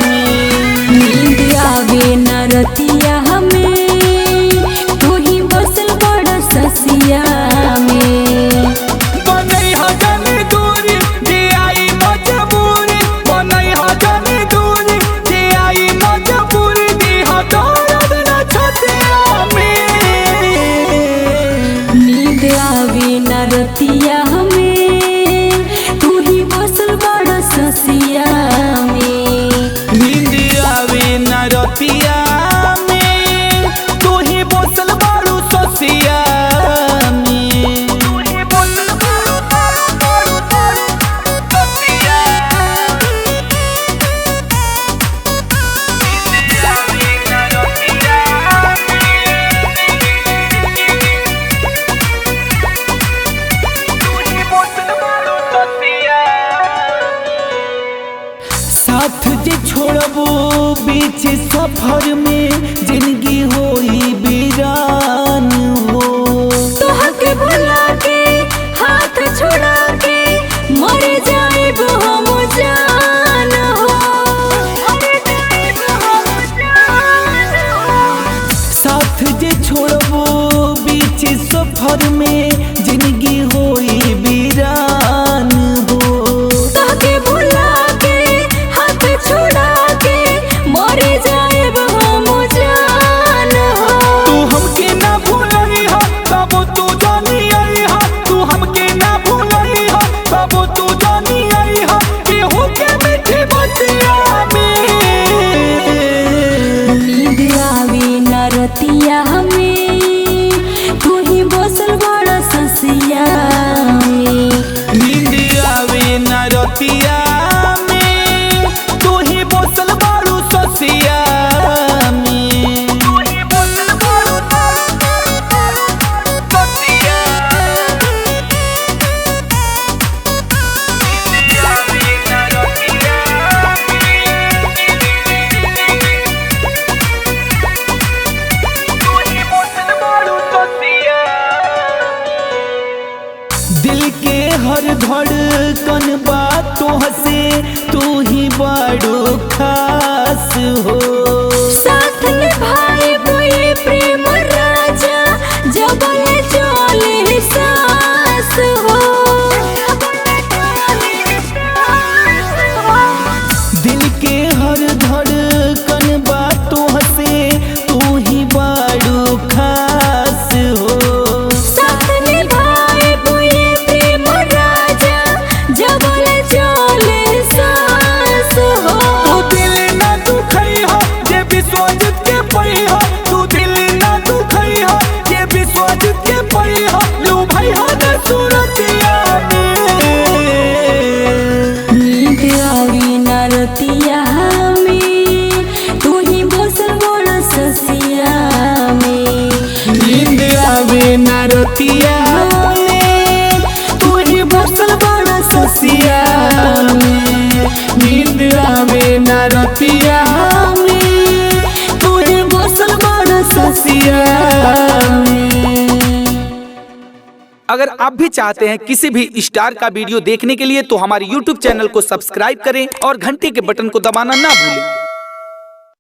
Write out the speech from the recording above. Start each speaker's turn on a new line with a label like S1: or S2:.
S1: में।
S2: नींद आवे न रतिया हमें, तू ही बसल बड़ा ससिया में।
S1: बनई ह जानी दूरी जे आई मजबूरी, बनई ह जानी दूरी जे आई मजबूरी, देह दर्द न छतिया में।
S2: नींद आवे न रतिया हमें, तू ही बसल बड़ा ससिया में।
S1: नींद आवे न रतिया में, तू ही बसल बारू ससिया में। तू ही बसल बारू ससिया। नींद आवे न रतिया साथ जे छोड़बो बीच सफर में, जिंदगी होई वीरान हो।
S2: तोहके भुला के हाथ छोड़ा के मर जाएब हम जान हो, मर जाएब हम जान हो।
S1: साथ जे छोड़बो बीच सफर में, जिंदगी होई वीरान हो।
S2: तोहके भुला के हाथ छोड़ा के मर जाएब हम जान हो।
S1: तू हमके ना भूलई हा तब तू जानी आई हा, तू हमके ना भूलई हा तब तू जानी आई हा, केहू के मीठी बतिया में।
S2: नींद आवे न रतिया हमें, तू ही बसल बड़ा ससिया में।
S1: नींद आवे न रतिया में, तू ही बसल बारू ससिया में। तू ही बसल बारू ससिया। नींद आवे न रतिया में, तू ही बसल बारू ससिया। दिल के हर धड़कन बातों से तू ही बड़ो खास हो।
S2: साथ निभाए ये प्रेम राजा, जबल चले सास हो।
S1: दिल के हर धड़कन बातों से तू ही बड़ो खास हो।
S2: साथ निभाए ये प्रेम राजा, जबल चले सास हो।
S1: तू दिल ना दुखई हो जे विश्वजित के पई हो, तू दिल ना दुखई हो जे विश्वजित के पई हो, लू भाई हो न सूरतिया में।
S2: नींद आवी न रतिया में, तू ही बसल बड़ा ससिया में।
S1: नींद आवे न रतिया में, तू ही बसल बड़ा ससिया में। नींद आवे न रतिया में, तू ही बसल बड़ा ससिया में।
S3: अगर आप भी चाहते हैं किसी भी स्टार का वीडियो देखने के लिए तो हमारे YouTube चैनल को सब्सक्राइब करें और घंटी के बटन को दबाना ना भूलें।